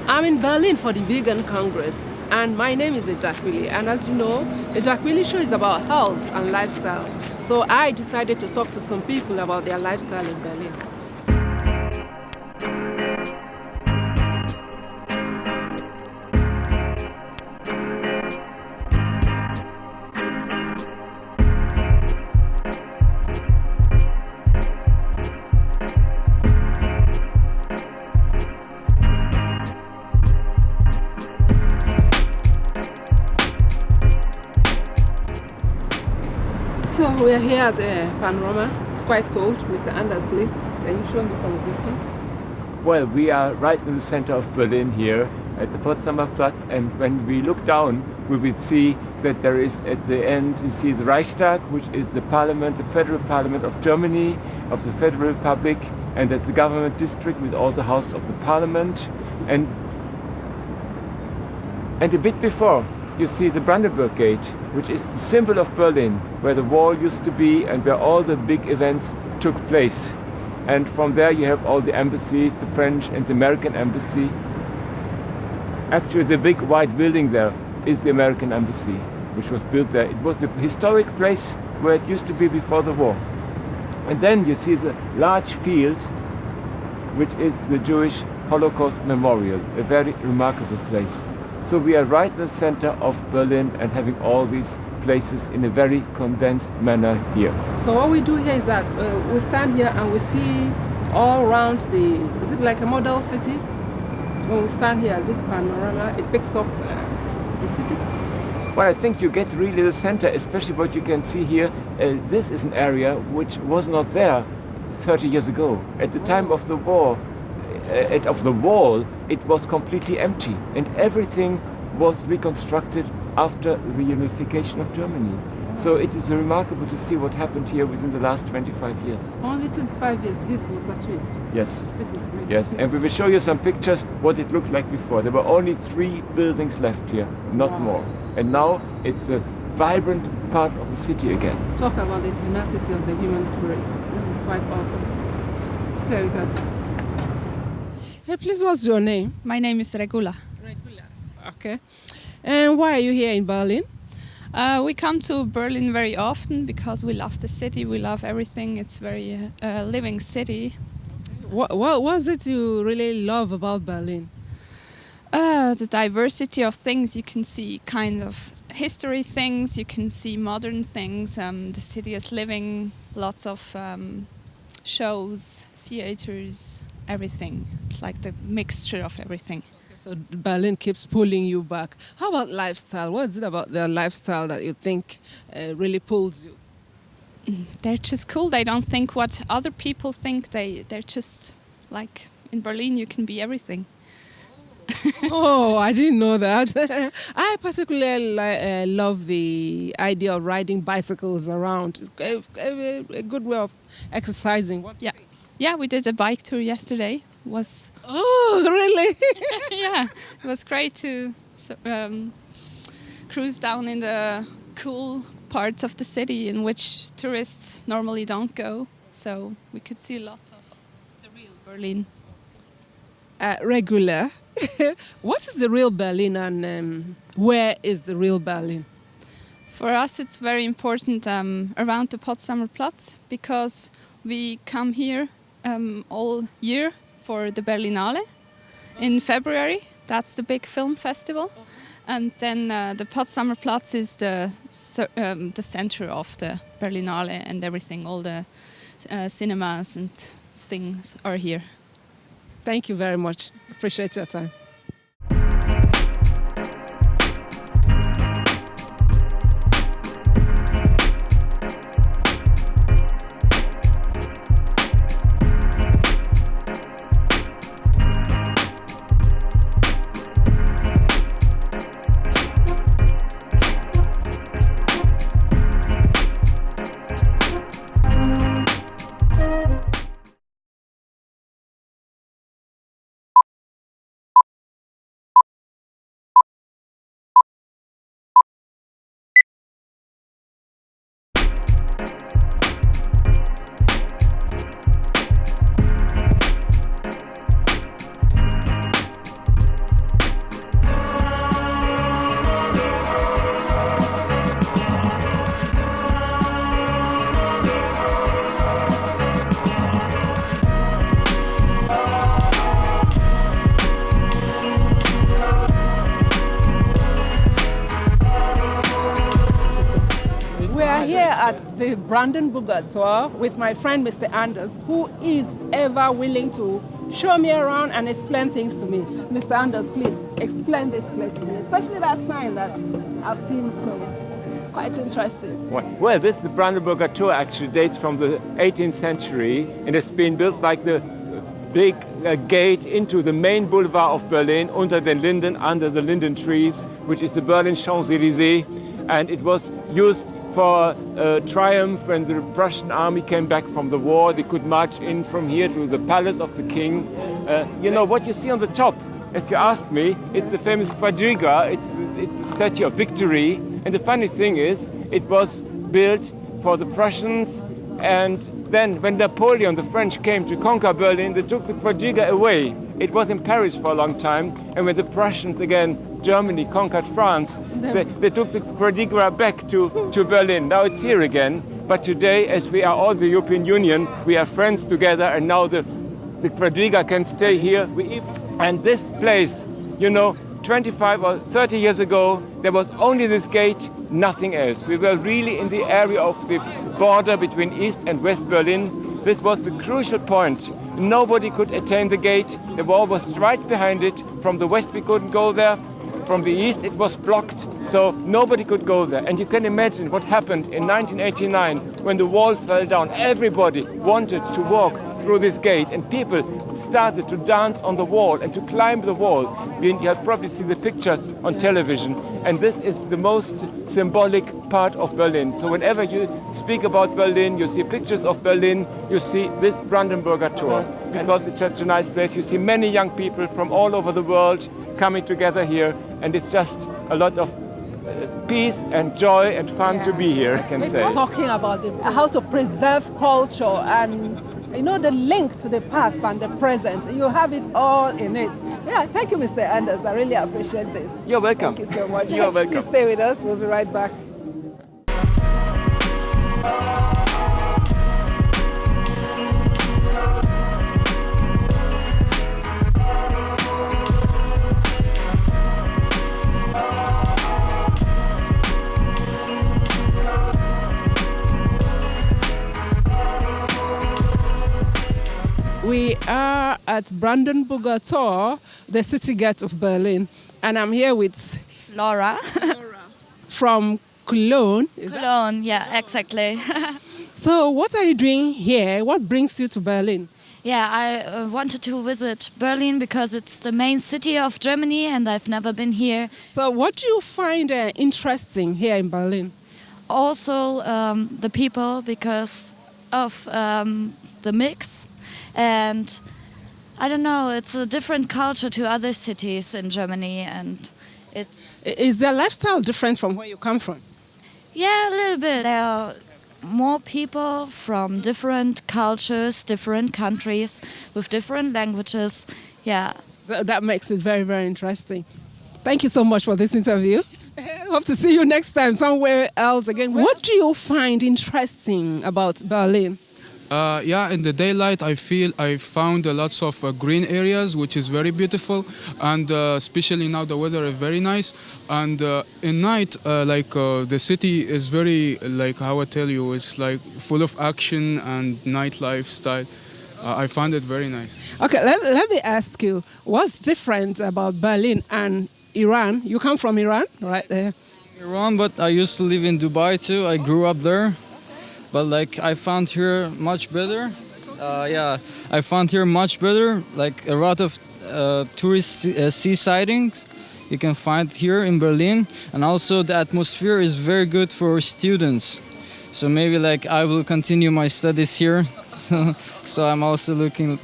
I'm in Berlin for the Vegan Congress, and my name is Edakwili. And as you know, the Edakwili show is about health and lifestyle. So I decided to talk to some people about their lifestyle in Berlin. So we're here at the Panorama. It's quite cold. Mr. Anders, please, can you show me some of these things? Well, we are right in the center of Berlin here at the Potsdamer Platz, and when we look down, we will see that there is at the end, you see the Reichstag, which is the parliament, the federal parliament of Germany, of the Federal Republic, and that's the government district with all the houses of the parliament. And a bit before, you see the Brandenburg Gate, which is the symbol of Berlin, where the wall used to be and where all the big events took place. And from there you have all the embassies, the French and the American embassy. Actually, the big white building there is the American embassy, which was built there. It was the historic place where it used to be before the war. And then you see the large field, which is the Jewish Holocaust Memorial, a very remarkable place. So we are right in the center of Berlin and having all these places in a very condensed manner here. So what we do here is that we stand here and we see all around is it like a model city? When we stand here at this panorama, it picks up the city. Well, I think you get really the center, especially what you can see here. This is an area which was not there 30 years ago. At the time of the war, of the wall, it was completely empty, and everything was reconstructed after the reunification of Germany. So it is remarkable to see what happened here within the last 25 years. Only 25 years this was achieved. Yes. This is great. Yes, and we will show you some pictures what it looked like before. There were only 3 buildings left here, not more. And now it's a vibrant part of the city again. Talk about the tenacity of the human spirit. This is quite awesome. Stay with us. Hey, please, what's your name? My name is Regula. Regula. Okay. And why are you here in Berlin? We come to Berlin very often because we love the city, we love everything. It's very living city. What was it you really love about Berlin? The diversity of things. You can see kind of history things, you can see modern things. The city is living, lots of shows, theaters, everything. It's like the mixture of everything. Okay, so Berlin keeps pulling you back. How about lifestyle? What is it about their lifestyle that you think really pulls you? They're just cool. They don't think what other people think. They're just like, in Berlin you can be everything. Oh, I didn't know that. I particularly love the idea of riding bicycles around. It's a good way of exercising. What do you think? Yeah, we did a bike tour yesterday. Oh, really? Yeah, it was great to cruise down in the cool parts of the city in which tourists normally don't go. So we could see lots of the real Berlin. Regular. What is the real Berlin, and where is the real Berlin? For us, it's very important around the Potsdamer Platz because we come here all year for the Berlinale in February. That's the big film festival. And then the Potsdamer Platz is the center of the Berlinale and everything. All the cinemas and things are here. Thank you very much. Appreciate your time. the Brandenburger tour with my friend Mr. Anders, who is ever willing to show me around and explain things to me. Mr. Anders, please explain this place to me, especially that sign that I've seen, so quite interesting. Well, this the Brandenburger Tor actually dates from the 18th century and it's been built like the big gate into the main boulevard of Berlin under the linden trees, which is the Berlin Champs-Élysées, and it was used for triumph when the Prussian army came back from the war. They could march in from here to the palace of the king. You know what you see on the top, as you asked me, it's the famous quadriga. It's the Statue of Victory. And the funny thing is, it was built for the Prussians, and then when Napoleon, the French, came to conquer Berlin, they took the quadriga away. It was in Paris for a long time, and when the Prussians again, Germany, conquered France, they took the quadriga back to Berlin. Now it's here again, but today, as we are all the European Union, we are friends together, and now the quadriga can stay here. And this place, you know, 25 or 30 years ago, there was only this gate, nothing else. We were really in the area of the border between East and West Berlin. This was the crucial point. Nobody could attain the gate. The wall was right behind it. From the west we couldn't go there. From the east it was blocked, so nobody could go there. And you can imagine what happened in 1989 when the wall fell down. Everybody wanted to walk through this gate, and people started to dance on the wall and to climb the wall. You have probably seen the pictures on television, and this is the most symbolic part of Berlin. So whenever you speak about Berlin, you see pictures of Berlin, you see this Brandenburger Tor, because it's such a nice place. You see many young people from all over the world coming together here, and it's just a lot of peace and joy and fun to be here, I can say. We're talking about how to preserve culture and, you know, the link to the past and the present. You have it all in it. Yeah, thank you, Mr. Anders. I really appreciate this. You're welcome. Thank you so much. You're welcome. Please stay with us. We'll be right back. We are at Brandenburger Tor, the city gate of Berlin, and I'm here with Laura. from Cologne. Cologne, yeah, exactly. So what are you doing here? What brings you to Berlin? Yeah, I wanted to visit Berlin because it's the main city of Germany and I've never been here. So what do you find interesting here in Berlin? Also the people, because of the mix. And I don't know, it's a different culture to other cities in Germany, and it's... Is their lifestyle different from where you come from? Yeah, a little bit. There are more people from different cultures, different countries, with different languages, yeah. That makes it very, very interesting. Thank you so much for this interview. Hope to see you next time somewhere else again. What do you find interesting about Berlin? Yeah, in the daylight I found lots of green areas, which is very beautiful, and especially now the weather is very nice. And in night, the city is very, like how I tell you, it's like full of action and nightlife style. I find it very nice. Okay, let me ask you, what's different about Berlin and Iran? You come from Iran, right there? Iran, but I used to live in Dubai too. I grew up there. But I found here much better. I found here much better. Like a lot of tourist sea sightings you can find here in Berlin, and also the atmosphere is very good for students. So maybe I will continue my studies here. So I'm also looking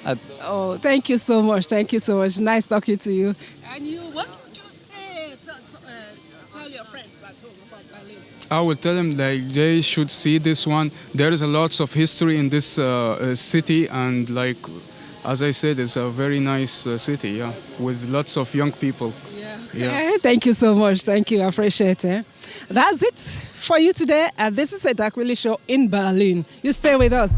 at. Oh, thank you so much. Thank you so much. Nice talking to you. And you, what would you say? Tell your friends at home about Berlin. I will tell them they should see this one. There is a lots of history in this city, and as I said, it's a very nice city, yeah, with lots of young people. Yeah. Okay. Thank you so much. Thank you. I appreciate it. That's it for you today. And this is a Dark Willy show in Berlin. You stay with us.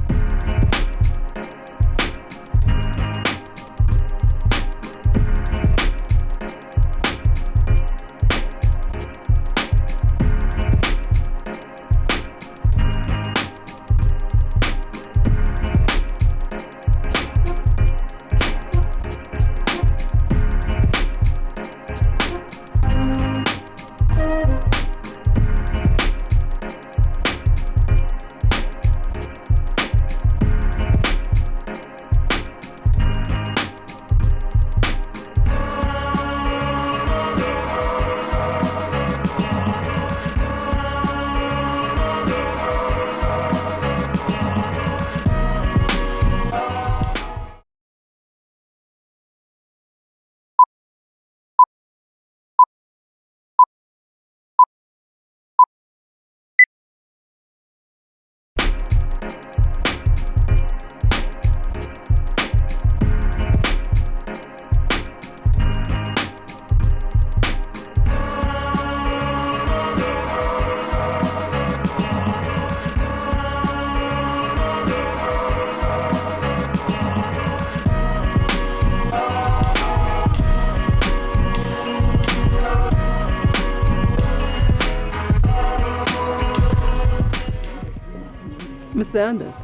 Mr. Anders,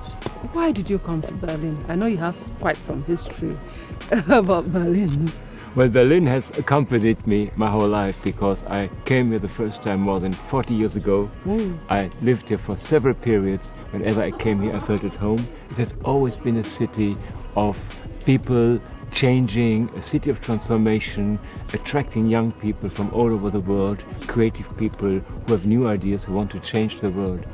why did you come to Berlin? I know you have quite some history about Berlin. Well, Berlin has accompanied me my whole life because I came here the first time more than 40 years ago. I lived here for several periods. Whenever I came here, I felt at home. It has always been a city of people changing, a city of transformation, attracting young people from all over the world, creative people who have new ideas, who want to change the world.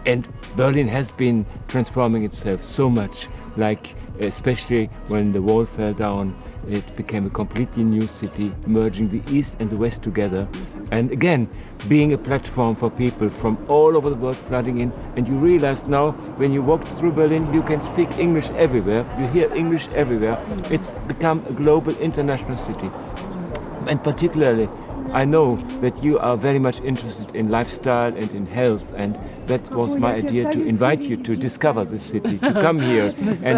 And Berlin has been transforming itself so much, like especially when the wall fell down, it became a completely new city, merging the East and the West together. And again, being a platform for people from all over the world flooding in. And you realize now, when you walk through Berlin, you can speak English everywhere. You hear English everywhere. It's become a global, international city. And particularly, I know that you are very much interested in lifestyle and in health, and that was my idea to invite you to discover this city, to come here and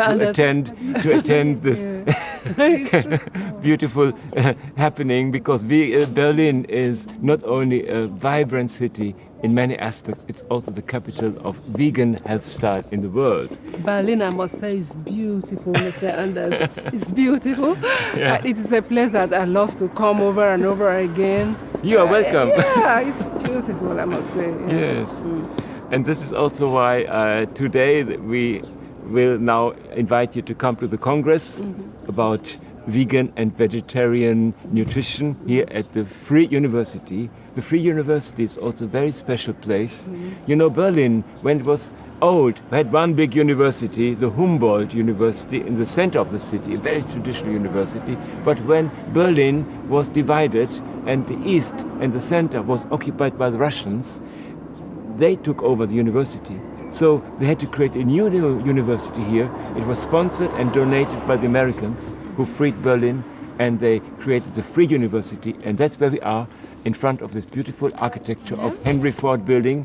to attend this beautiful happening, because Berlin is not only a vibrant city in many aspects, it's also the capital of vegan health style in the world. Berlin, I must say, is beautiful, Mr. Anders. It's beautiful. Yeah. It is a place that I love to come over and over again. You are welcome. Yeah, it's beautiful, I must say. Yes. And this is also why today we will now invite you to come to the Congress about vegan and vegetarian nutrition here at the Free University. The Free University is also a very special place. You know, Berlin, when it was old, had one big university, the Humboldt University, in the center of the city, a very traditional university. But when Berlin was divided and the east and the center was occupied by the Russians, they took over the university. So they had to create a new university here. It was sponsored and donated by the Americans who freed Berlin, and they created the Free University, and that's where we are, in front of this beautiful architecture of Henry Ford building,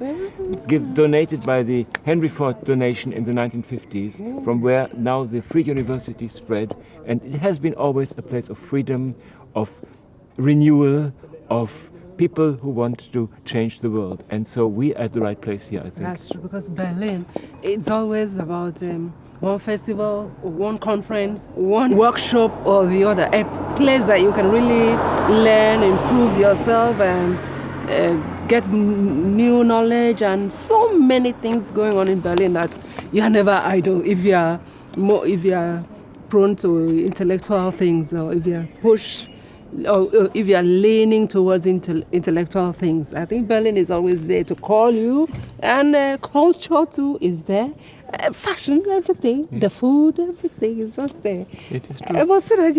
donated by the Henry Ford donation in the 1950s, from where now the Free University spread. And it has been always a place of freedom, of renewal, of people who want to change the world. And so we are at the right place here, I think. That's true, because Berlin, it's always about one festival, one conference, one workshop or the other. A place that you can really learn, improve yourself, and get new knowledge, and so many things going on in Berlin that you are never idle if you are prone to intellectual things, or if you are pushed, or if you are leaning towards intellectual things. I think Berlin is always there to call you, and culture too is there. Fashion, everything, the food, everything is just there. It is true. I must say that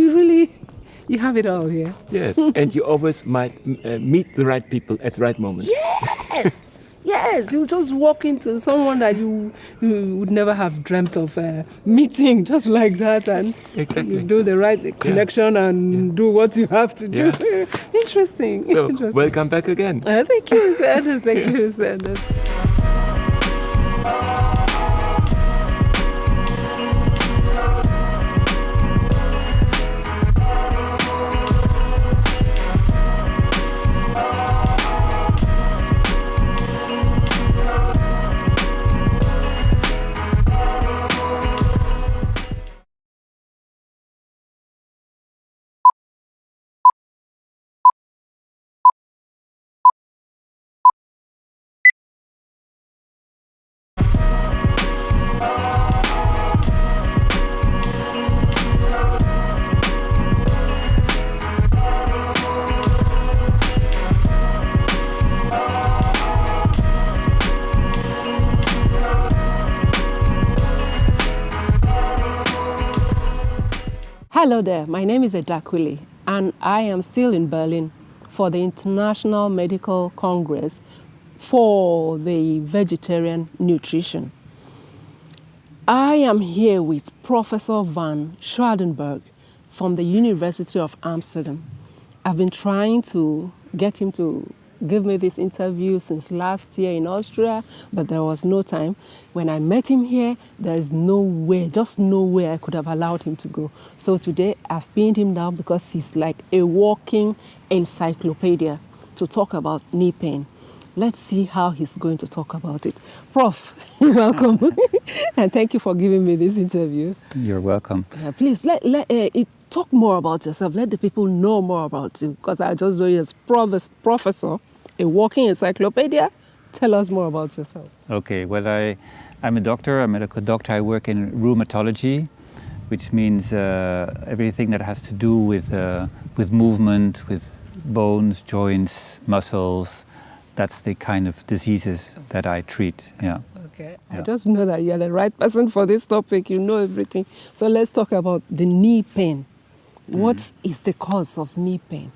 you have it all here. Yes, and you always might meet the right people at the right moment. Yes, yes. You just walk into someone that you would never have dreamt of meeting, just like that, and Exactly. you do the right connection and do what you have to do. Yeah. Interesting. So, Interesting. welcome back again. Thank you, Mr. Anders. Thank you, Mr. Anders. Hello there, my name is Edakwili, and I am still in Berlin for the International Medical Congress for the Vegetarian Nutrition. I am here with Professor van Schradenberg from the University of Amsterdam. I've been trying to get him to give me this interview since last year in Austria, but there was no time. When I met him here, there is no way, just no way I could have allowed him to go. So today I've pinned him down because he's like a walking encyclopedia to talk about knee pain. Let's see how he's going to talk about it. Prof, welcome. And thank you for giving me this interview. You're welcome. Please, talk more about yourself. Let the people know more about you, because I just know you as professor, a walking encyclopedia. Tell us more about yourself. Okay, well, I'm a doctor, a medical doctor. I work in rheumatology, which means everything that has to do with movement, with bones, joints, muscles. That's the kind of diseases that I treat, yeah. Okay. Yeah. I just know that you're the right person for this topic. You know everything. So let's talk about the knee pain. What is the cause of knee pain?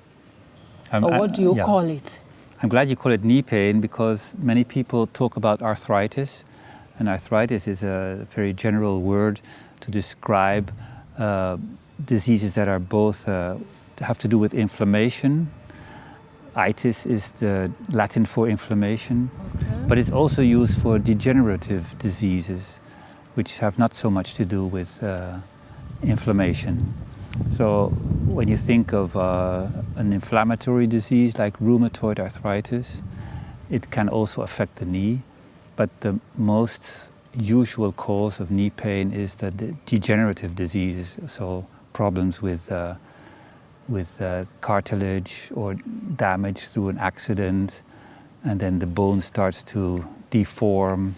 Or what do you call it? I'm glad you call it knee pain, because many people talk about arthritis. And arthritis is a very general word to describe diseases that are both have to do with inflammation. Itis is the Latin for inflammation, but it's also used for degenerative diseases, which have not so much to do with inflammation. So when you think of an inflammatory disease like rheumatoid arthritis, it can also affect the knee, but the most usual cause of knee pain is the degenerative diseases, so problems with cartilage or damage through an accident, and then the bone starts to deform,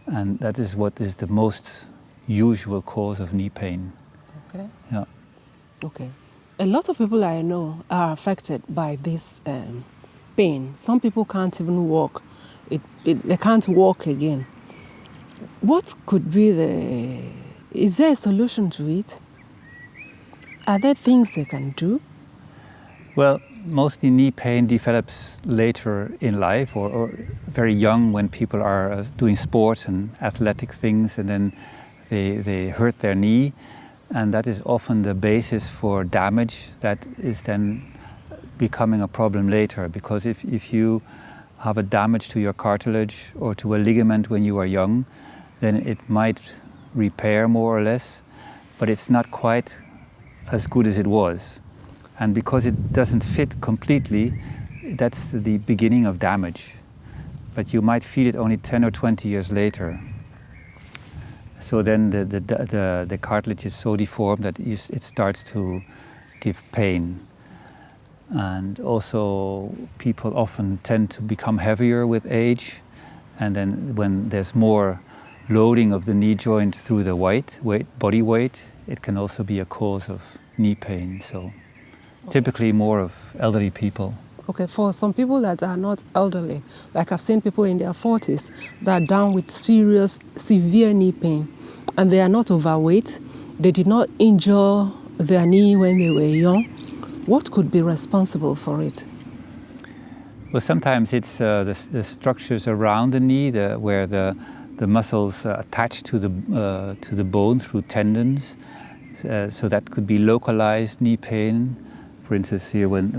and that is what is the most usual cause of knee pain. Okay. Yeah. Okay. A lot of people I know are affected by this pain. Some people can't even walk. They can't walk again. What could be is there a solution to it? Are there things they can do? Well, mostly knee pain develops later in life, or very young, when people are doing sports and athletic things, and then they hurt their knee, and that is often the basis for damage that is then becoming a problem later. Because if you have a damage to your cartilage or to a ligament when you are young, then it might repair more or less, but it's not quite as good as it was. And because it doesn't fit completely, that's the beginning of damage. But you might feel it only 10 or 20 years later. So then the cartilage is so deformed that it starts to give pain. And also people often tend to become heavier with age, and then when there's more loading of the knee joint through the body weight, it can also be a cause of knee pain. So typically more of elderly people. Okay, for some people that are not elderly, like I've seen people in their 40s that are down with severe knee pain, and they are not overweight, they did not injure their knee when they were young. What could be responsible for it? Well, sometimes it's the structures around the knee, where the muscles attach to the bone through tendons. So that could be localized knee pain. For instance, here when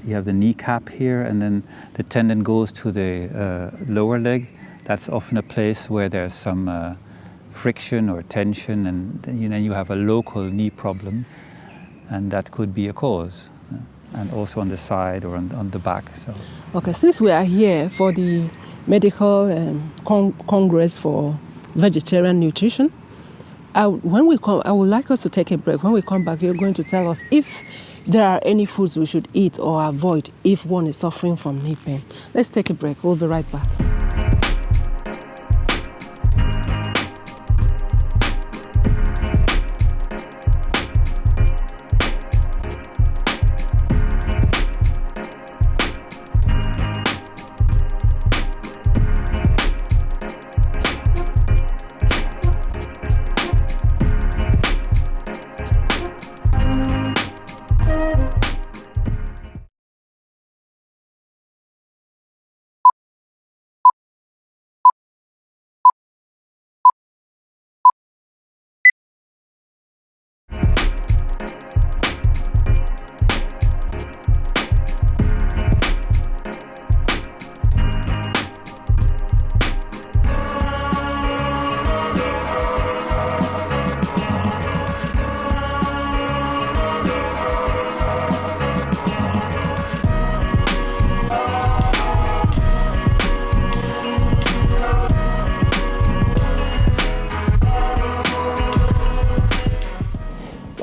you have the kneecap here, and then the tendon goes to the lower leg, that's often a place where there's some friction or tension, and then you have a local knee problem, and that could be a cause. And also on the side or on the back. So. Okay, since we are here for the medical congress for vegetarian nutrition, when we come, I would like us to take a break. When we come back, you're going to tell us if there are any foods we should eat or avoid if one is suffering from knee pain. Let's take a break. We'll be right back.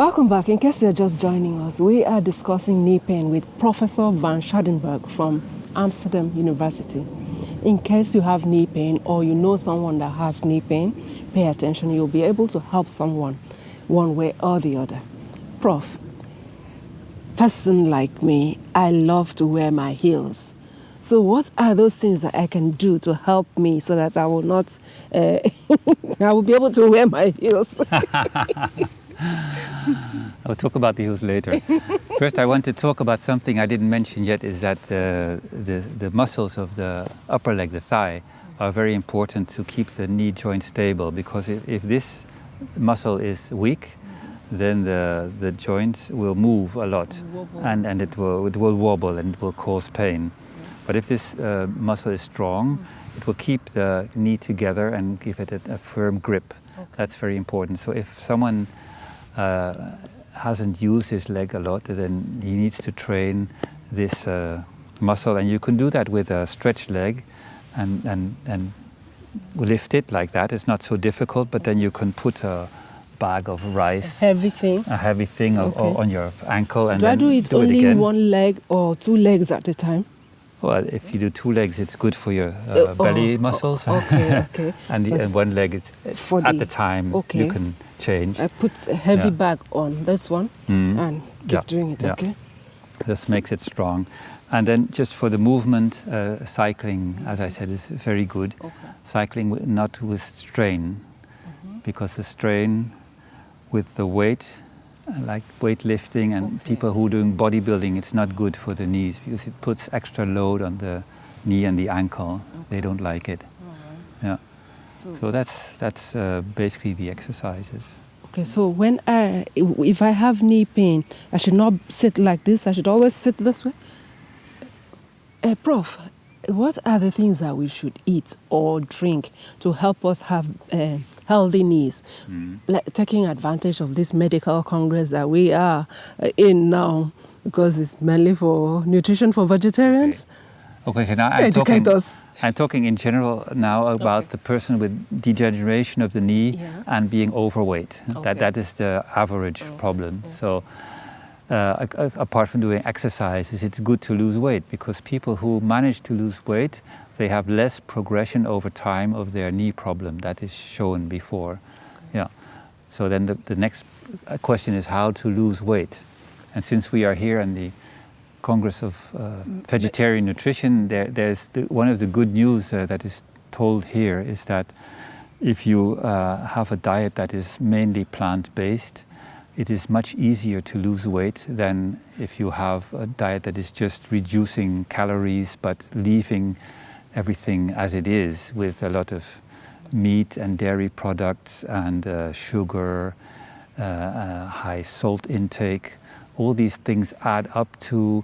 Welcome back. In case you're just joining us, we are discussing knee pain with Professor Van Schadenberg from Amsterdam University. In case you have knee pain or you know someone that has knee pain, pay attention. You'll be able to help someone one way or the other. Prof, person like me, I love to wear my heels. So what are those things that I can do to help me so that I will not, I will be able to wear my heels? I'll talk about the heels later. First, I want to talk about something I didn't mention yet, is that the muscles of the upper leg, the thigh, are very important to keep the knee joint stable, because if this muscle is weak, then the joint will move a lot, and it will wobble and it will cause pain. But if this muscle is strong, it will keep the knee together and give it a firm grip. Okay. That's very important. So if someone hasn't used his leg a lot, then he needs to train this muscle, and you can do that with a stretched leg and lift it like that. It's not so difficult, but then you can put a bag of rice, a heavy thing on your ankle, and I do it only in one leg or two legs at a time? Well, if you do two legs, it's good for your belly muscles. Okay. and one leg is at the time. You can change. I put a heavy bag on this one and keep doing it. Okay. This makes it strong, and then just for the movement, cycling, as I said, is very good. Okay. Cycling not with strain, because the strain with the weight, like weightlifting and people who are doing bodybuilding, it's not good for the knees because it puts extra load on the knee and the ankle. They don't like it. Yeah. So that's basically the exercises. Okay, so if I have knee pain, I should not sit like this. I should always sit this way. Prof, what are the things that we should eat or drink to help us have healthy knees, taking advantage of this medical congress that we are in now, because it's mainly for nutrition for vegetarians? Okay, so now I'm talking in general now about the person with degeneration of the knee and being overweight. That is the average problem. So apart from doing exercises, it's good to lose weight, because people who manage to lose weight, they have less progression over time of their knee problem. That is shown before. Yeah. So then the next question is how to lose weight. And since we are here in the Congress of Vegetarian Nutrition, there's one of the good news that is told here is that if you have a diet that is mainly plant-based, it is much easier to lose weight than if you have a diet that is just reducing calories but leaving everything as it is, with a lot of meat and dairy products and sugar, high salt intake. All these things add up to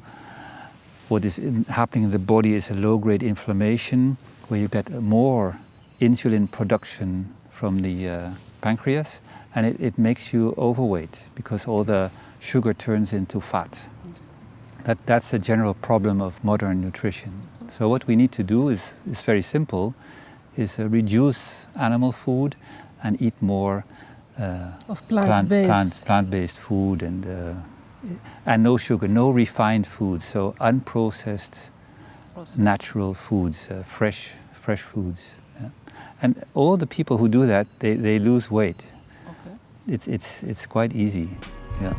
what is happening in the body is a low-grade inflammation, where you get more insulin production from the pancreas, and it makes you overweight because all the sugar turns into fat. That's a general problem of modern nutrition. So what we need to do is very simple, is reduce animal food and eat more of plant-based food, and no sugar, no refined foods, so unprocessed, natural foods, fresh foods. Yeah. And all the people who do that, they lose weight. Okay. It's quite easy. Yeah.